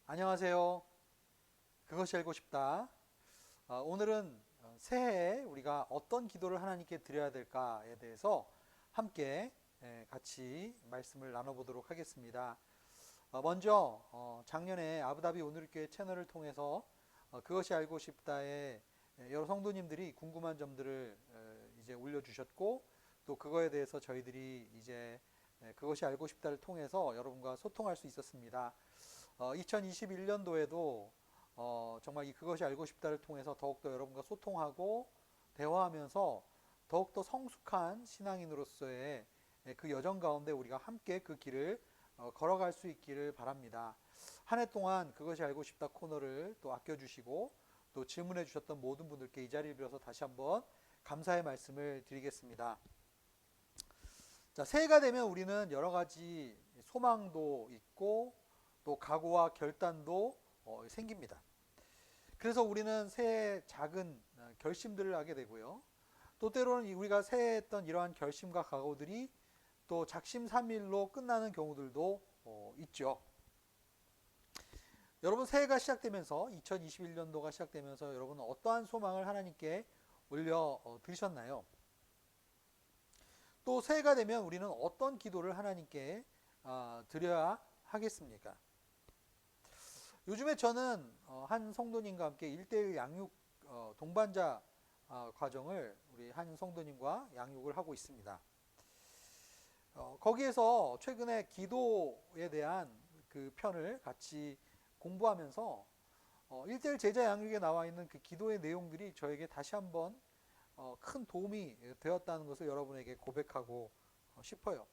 안녕하세요. 그것이 알고 싶다. 오늘은 새해에 우리가 어떤 기도를 하나님께 드려야 될까에 대해서 함께 같이 말씀을 나눠보도록 하겠습니다. 먼저 작년에 아부다비 오늘교회 채널을 통해서 그것이 알고 싶다에 여러 성도님들이 궁금한 점들을 이제 올려주셨고, 또 그거에 대해서 저희들이 이제 그것이 알고 싶다를 통해서 여러분과 소통할 수 있었습니다. 2021년도에도 정말 이 그것이 알고 싶다를 통해서 더욱더 여러분과 소통하고 대화하면서 더욱더 성숙한 신앙인으로서의 그 여정 가운데 우리가 함께 그 길을 걸어갈 수 있기를 바랍니다. 한 해 동안 그것이 알고 싶다 코너를 또 아껴주시고 또 질문해 주셨던 모든 분들께 이 자리를 빌어서 다시 한번 감사의 말씀을 드리겠습니다. 자, 새해가 되면 우리는 여러 가지 소망도 있고 또 각오와 결단도 생깁니다. 그래서 우리는 새해 작은 결심들을 하게 되고요. 또 때로는 우리가 새해에 했던 이러한 결심과 각오들이 또 작심삼일로 끝나는 경우들도 있죠. 여러분, 새해가 시작되면서 2021년도가 시작되면서 여러분은 어떠한 소망을 하나님께 올려 드리셨나요? 또 새해가 되면 우리는 어떤 기도를 하나님께 드려야 하겠습니까? 요즘에 저는 한 성도님과 함께 1:1 양육 동반자 과정을 우리 한 성도님과 양육을 하고 있습니다. 거기에서 최근에 기도에 대한 그 편을 같이 공부하면서 1:1 제자 양육에 나와 있는 그 기도의 내용들이 저에게 다시 한번 큰 도움이 되었다는 것을 여러분에게 고백하고 싶어요.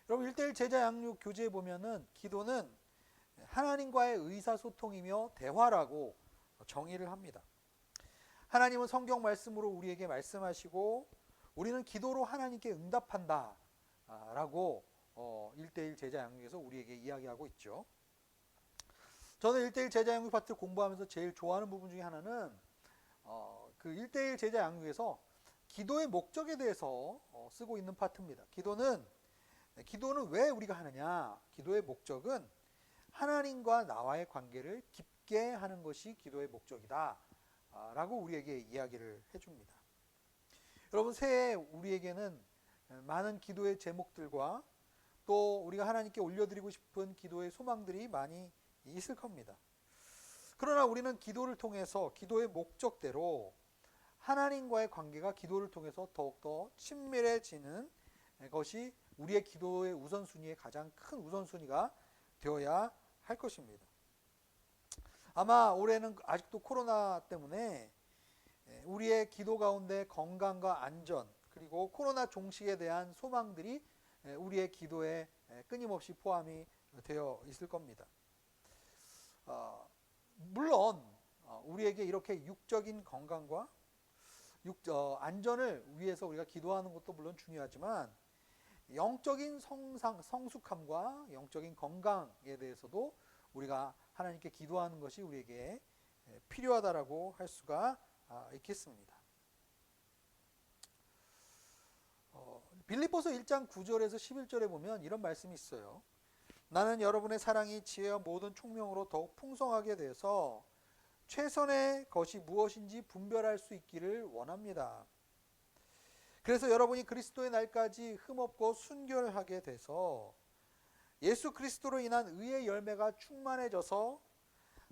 여러분, 1:1 제자 양육 교재에 보면은 기도는 하나님과의 의사소통이며 대화라고 정의를 합니다. 하나님은 성경 말씀으로 우리에게 말씀하시고 우리는 기도로 하나님께 응답한다 라고 1:1 제자 양육에서 우리에게 이야기하고 있죠. 저는 1:1 제자 양육 파트를 공부하면서 제일 좋아하는 부분 중에 하나는 그 1:1 제자 양육에서 기도의 목적에 대해서 쓰고 있는 파트입니다. 기도는 왜 우리가 하느냐? 기도의 목적은 하나님과 나와의 관계를 깊게 하는 것이 기도의 목적이다 라고 우리에게 이야기를 해줍니다. 여러분, 새해 우리에게는 많은 기도의 제목들과 또 우리가 하나님께 올려드리고 싶은 기도의 소망들이 많이 있을 겁니다. 그러나 우리는 기도를 통해서 기도의 목적대로 하나님과의 관계가 기도를 통해서 더욱더 친밀해지는 것이 우리의 기도의 우선순위의 가장 큰 우선순위가 되어야 할 것입니다. 아마 올해는 아직도 코로나 때문에 우리의 기도 가운데 건강과 안전 그리고 코로나 종식에 대한 소망들이 우리의 기도에 끊임없이 포함이 되어 있을 겁니다. 물론 우리에게 이렇게 육적인 건강과 안전을 위해서 우리가 기도하는 것도 물론 중요하지만 영적인 성숙함과 영적인 건강에 대해서도 우리가 하나님께 기도하는 것이 우리에게 필요하다라고 할 수가 있겠습니다. 빌립보서 1장 9절에서 11절에 보면 이런 말씀이 있어요. 나는 여러분의 사랑이 지혜와 모든 총명으로 더욱 풍성하게 돼서 최선의 것이 무엇인지 분별할 수 있기를 원합니다. 그래서 여러분이 그리스도의 날까지 흠없고 순결하게 돼서 예수 그리스도로 인한 의의 열매가 충만해져서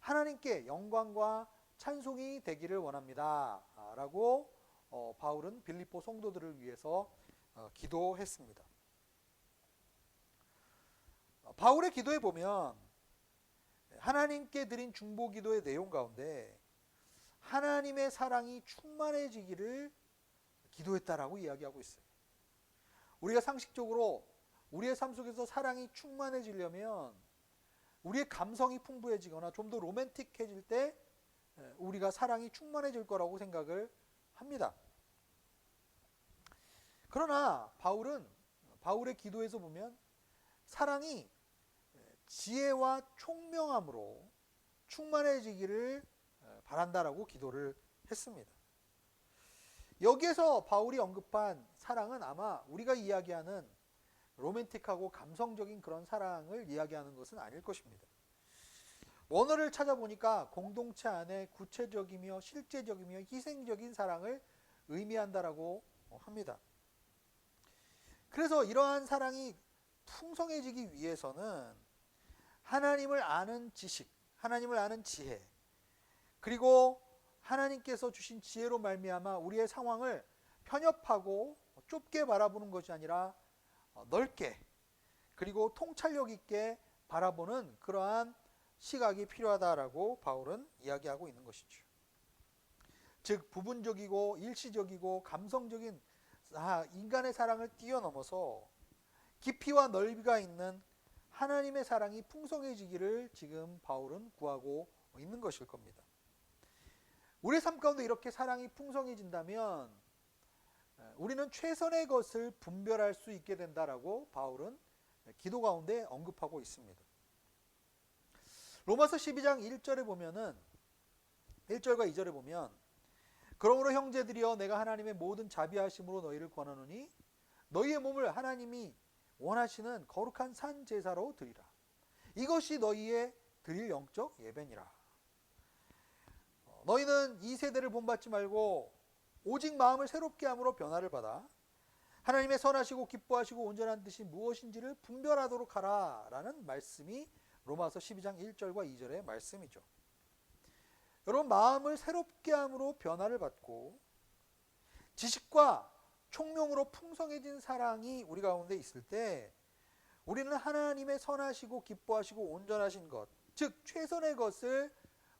하나님께 영광과 찬송이 되기를 원합니다 라고 바울은 빌립보 성도들을 위해서 기도했습니다. 바울의 기도에 보면 하나님께 드린 중보기도의 내용 가운데 하나님의 사랑이 충만해지기를 기도했다라고 이야기하고 있어요. 우리가 상식적으로 우리의 삶 속에서 사랑이 충만해지려면 우리의 감성이 풍부해지거나 좀 더 로맨틱해질 때 우리가 사랑이 충만해질 거라고 생각을 합니다. 그러나 바울의 기도에서 보면 사랑이 지혜와 총명함으로 충만해지기를 바란다라고 기도를 했습니다. 여기에서 바울이 언급한 사랑은 아마 우리가 이야기하는 로맨틱하고 감성적인 그런 사랑을 이야기하는 것은 아닐 것입니다. 원어를 찾아보니까 공동체 안에 구체적이며 실제적이며 희생적인 사랑을 의미한다라고 합니다. 그래서 이러한 사랑이 풍성해지기 위해서는 하나님을 아는 지식, 하나님을 아는 지혜, 그리고 하나님께서 주신 지혜로 말미암아 우리의 상황을 편협하고 좁게 바라보는 것이 아니라 넓게, 그리고 통찰력 있게 바라보는 그러한 시각이 필요하다라고 바울은 이야기하고 있는 것이죠. 즉 부분적이고 일시적이고 감성적인 인간의 사랑을 뛰어넘어서 깊이와 넓이가 있는 하나님의 사랑이 풍성해지기를 지금 바울은 구하고 있는 것일 겁니다. 우리의 삶 가운데 이렇게 사랑이 풍성해진다면 우리는 최선의 것을 분별할 수 있게 된다라고 바울은 기도 가운데 언급하고 있습니다. 로마서 12장 1절에 보면은 1절과 2절에 보면 그러므로 형제들이여 내가 하나님의 모든 자비하심으로 너희를 권하노니 너희의 몸을 하나님이 원하시는 거룩한 산 제사로 드리라. 이것이 너희의 드릴 영적 예배니라. 너희는 이 세대를 본받지 말고 오직 마음을 새롭게 함으로 변화를 받아 하나님의 선하시고 기뻐하시고 온전한 뜻이 무엇인지를 분별하도록 하라 라는 말씀이 로마서 12장 1절과 2절의 말씀이죠. 여러분, 마음을 새롭게 함으로 변화를 받고 지식과 총명으로 풍성해진 사랑이 우리 가운데 있을 때 우리는 하나님의 선하시고 기뻐하시고 온전하신 것, 즉 최선의 것을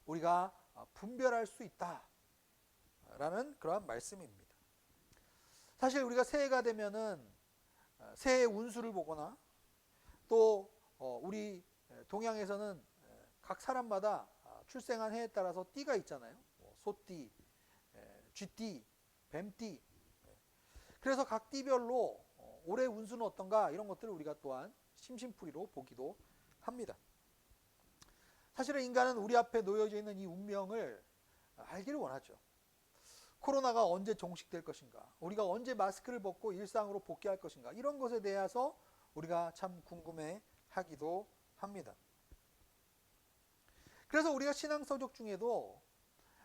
우리가 분별할 수 있다라는 그러한 말씀입니다. 사실 우리가 새해가 되면은 새해 운수를 보거나 또 우리 동양에서는 각 사람마다 출생한 해에 따라서 띠가 있잖아요. 소띠, 쥐띠, 뱀띠. 그래서 각 띠별로 올해 운수는 어떤가 이런 것들을 우리가 또한 심심풀이로 보기도 합니다. 사실은 인간은 우리 앞에 놓여져 있는 이 운명을 알기를 원하죠. 코로나가 언제 종식될 것인가, 우리가 언제 마스크를 벗고 일상으로 복귀할 것인가, 이런 것에 대해서 우리가 참 궁금해하기도 합니다. 그래서 우리가 신앙서적 중에도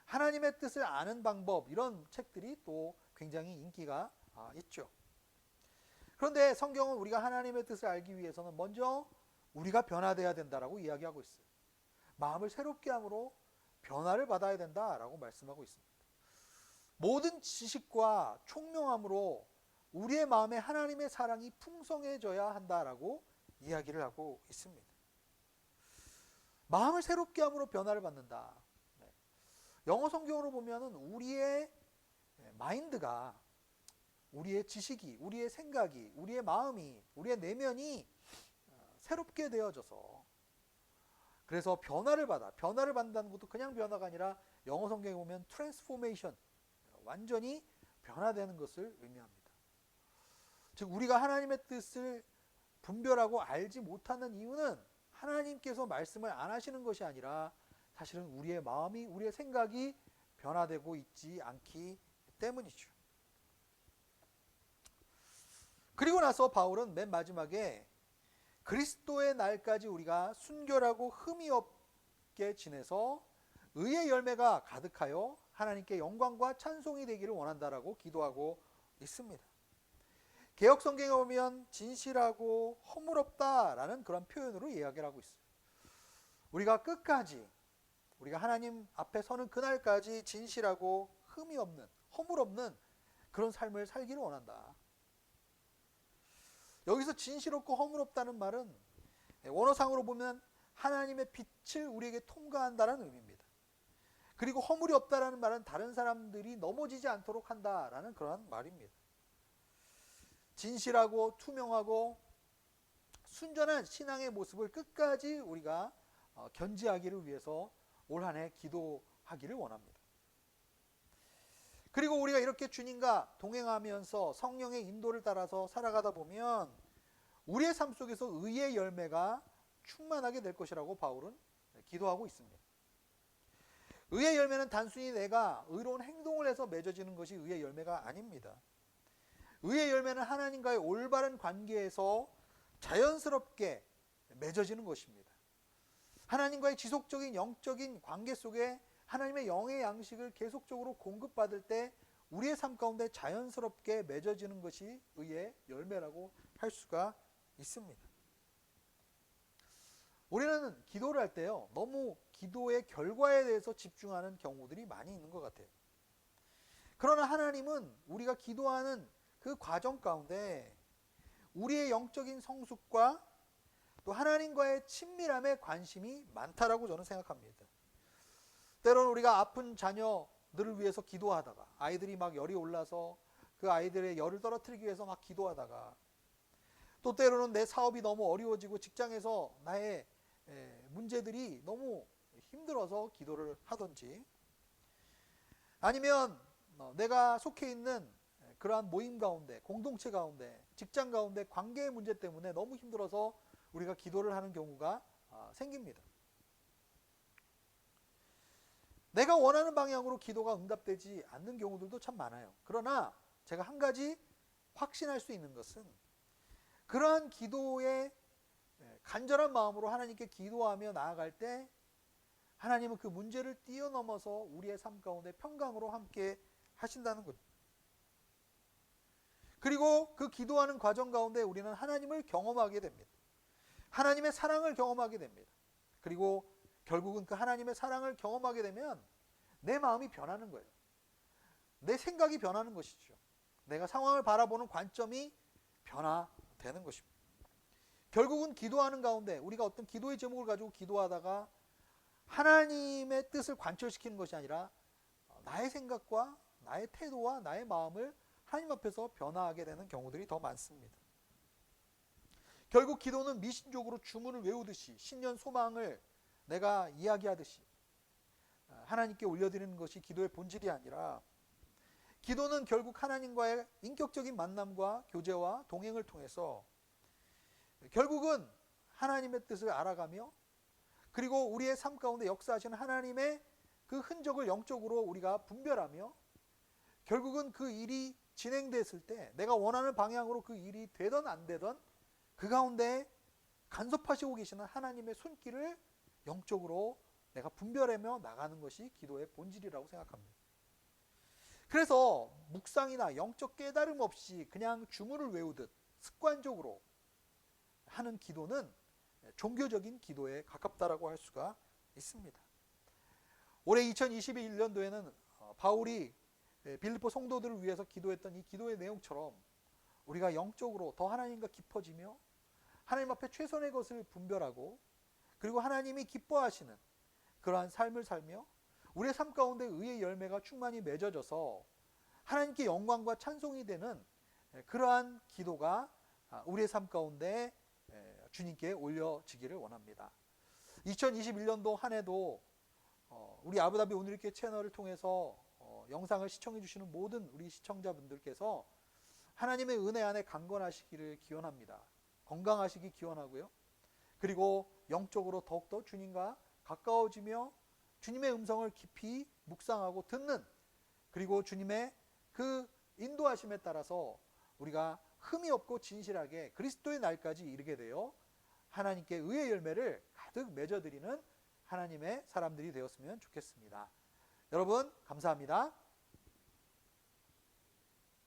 하나님의 뜻을 아는 방법, 이런 책들이 또 굉장히 인기가 있죠. 그런데 성경은 우리가 하나님의 뜻을 알기 위해서는 먼저 우리가 변화되어야 된다라고 이야기하고 있어요. 마음을 새롭게 함으로 변화를 받아야 된다라고 말씀하고 있습니다. 모든 지식과 총명함으로 우리의 마음에 하나님의 사랑이 풍성해져야 한다라고 이야기를 하고 있습니다. 마음을 새롭게 함으로 변화를 받는다. 영어 성경으로 보면은 우리의 마인드가, 우리의 지식이, 우리의 생각이, 우리의 마음이, 우리의 내면이 새롭게 되어져서, 그래서 변화를 받는다는 것도 그냥 변화가 아니라 영어 성경에 보면 트랜스포메이션, 완전히 변화되는 것을 의미합니다. 즉 우리가 하나님의 뜻을 분별하고 알지 못하는 이유는 하나님께서 말씀을 안 하시는 것이 아니라 사실은 우리의 마음이, 우리의 생각이 변화되고 있지 않기 때문이죠. 그리고 나서 바울은 맨 마지막에 그리스도의 날까지 우리가 순결하고 흠이 없게 지내서 의의 열매가 가득하여 하나님께 영광과 찬송이 되기를 원한다라고 기도하고 있습니다. 개역 성경에 보면 진실하고 허물없다라는 그런 표현으로 이야기를 하고 있어요. 우리가 끝까지, 우리가 하나님 앞에 서는 그날까지 진실하고 흠이 없는, 허물 없는 그런 삶을 살기를 원한다. 여기서 진실없고 허물없다는 말은 원어상으로 보면 하나님의 빛을 우리에게 통과한다는 의미입니다. 그리고 허물이 없다라는 말은 다른 사람들이 넘어지지 않도록 한다라는 그런 말입니다. 진실하고 투명하고 순전한 신앙의 모습을 끝까지 우리가 견지하기를 위해서 올 한 해 기도하기를 원합니다. 그리고 우리가 이렇게 주님과 동행하면서 성령의 인도를 따라서 살아가다 보면 우리의 삶 속에서 의의 열매가 충만하게 될 것이라고 바울은 기도하고 있습니다. 의의 열매는 단순히 내가 의로운 행동을 해서 맺어지는 것이 의의 열매가 아닙니다. 의의 열매는 하나님과의 올바른 관계에서 자연스럽게 맺어지는 것입니다. 하나님과의 지속적인 영적인 관계 속에 하나님의 영의 양식을 계속적으로 공급받을 때 우리의 삶 가운데 자연스럽게 맺어지는 것이 의의 열매라고 할 수가 있습니다. 우리는 기도를 할 때요, 너무 기도의 결과에 대해서 집중하는 경우들이 많이 있는 것 같아요. 그러나 하나님은 우리가 기도하는 그 과정 가운데 우리의 영적인 성숙과 또 하나님과의 친밀함에 관심이 많다라고 저는 생각합니다. 때로는 우리가 아픈 자녀들을 위해서 기도하다가 아이들이 막 열이 올라서 그 아이들의 열을 떨어뜨리기 위해서 막 기도하다가 또 때로는 내 사업이 너무 어려워지고 직장에서 나의 문제들이 너무 힘들어서 기도를 하든지 아니면 내가 속해 있는 그러한 모임 가운데, 공동체 가운데, 직장 가운데 관계의 문제 때문에 너무 힘들어서 우리가 기도를 하는 경우가 생깁니다. 내가 원하는 방향으로 기도가 응답되지 않는 경우들도 참 많아요. 그러나 제가 한 가지 확신할 수 있는 것은 그러한 기도의 간절한 마음으로 하나님께 기도하며 나아갈 때 하나님은 그 문제를 뛰어넘어서 우리의 삶 가운데 평강으로 함께 하신다는 거죠. 그리고 그 기도하는 과정 가운데 우리는 하나님을 경험하게 됩니다. 하나님의 사랑을 경험하게 됩니다. 그리고 결국은 그 하나님의 사랑을 경험하게 되면 내 마음이 변하는 거예요. 내 생각이 변하는 것이죠. 내가 상황을 바라보는 관점이 변화되는 것입니다. 결국은 기도하는 가운데 우리가 어떤 기도의 제목을 가지고 기도하다가 하나님의 뜻을 관철시키는 것이 아니라 나의 생각과 나의 태도와 나의 마음을 하나님 앞에서 변화하게 되는 경우들이 더 많습니다. 결국 기도는 미신적으로 주문을 외우듯이 신년 소망을 내가 이야기하듯이 하나님께 올려드리는 것이 기도의 본질이 아니라 기도는 결국 하나님과의 인격적인 만남과 교제와 동행을 통해서 결국은 하나님의 뜻을 알아가며 그리고 우리의 삶 가운데 역사하시는 하나님의 그 흔적을 영적으로 우리가 분별하며 결국은 그 일이 진행됐을 때 내가 원하는 방향으로 그 일이 되든 안 되든 그 가운데 간섭하시고 계시는 하나님의 손길을 영적으로 내가 분별하며 나가는 것이 기도의 본질이라고 생각합니다. 그래서 묵상이나 영적 깨달음 없이 그냥 주문을 외우듯 습관적으로 하는 기도는 종교적인 기도에 가깝다라고 할 수가 있습니다. 올해 2021년도에는 바울이 빌립보 성도들을 위해서 기도했던 이 기도의 내용처럼 우리가 영적으로 더 하나님과 깊어지며 하나님 앞에 최선의 것을 분별하고 그리고 하나님이 기뻐하시는 그러한 삶을 살며 우리의 삶 가운데 의의 열매가 충만히 맺어져서 하나님께 영광과 찬송이 되는 그러한 기도가 우리의 삶 가운데 주님께 올려지기를 원합니다. 2021년도 한 해도 우리 아부다비 오늘교회 채널을 통해서 영상을 시청해 주시는 모든 우리 시청자분들께서 하나님의 은혜 안에 강건하시기를 기원합니다. 건강하시기 기원하고요. 그리고 영적으로 더욱더 주님과 가까워지며 주님의 음성을 깊이 묵상하고 듣는 그리고 주님의 그 인도하심에 따라서 우리가 흠이 없고 진실하게 그리스도의 날까지 이르게 되어 하나님께 의의 열매를 가득 맺어드리는 하나님의 사람들이 되었으면 좋겠습니다. 여러분 감사합니다.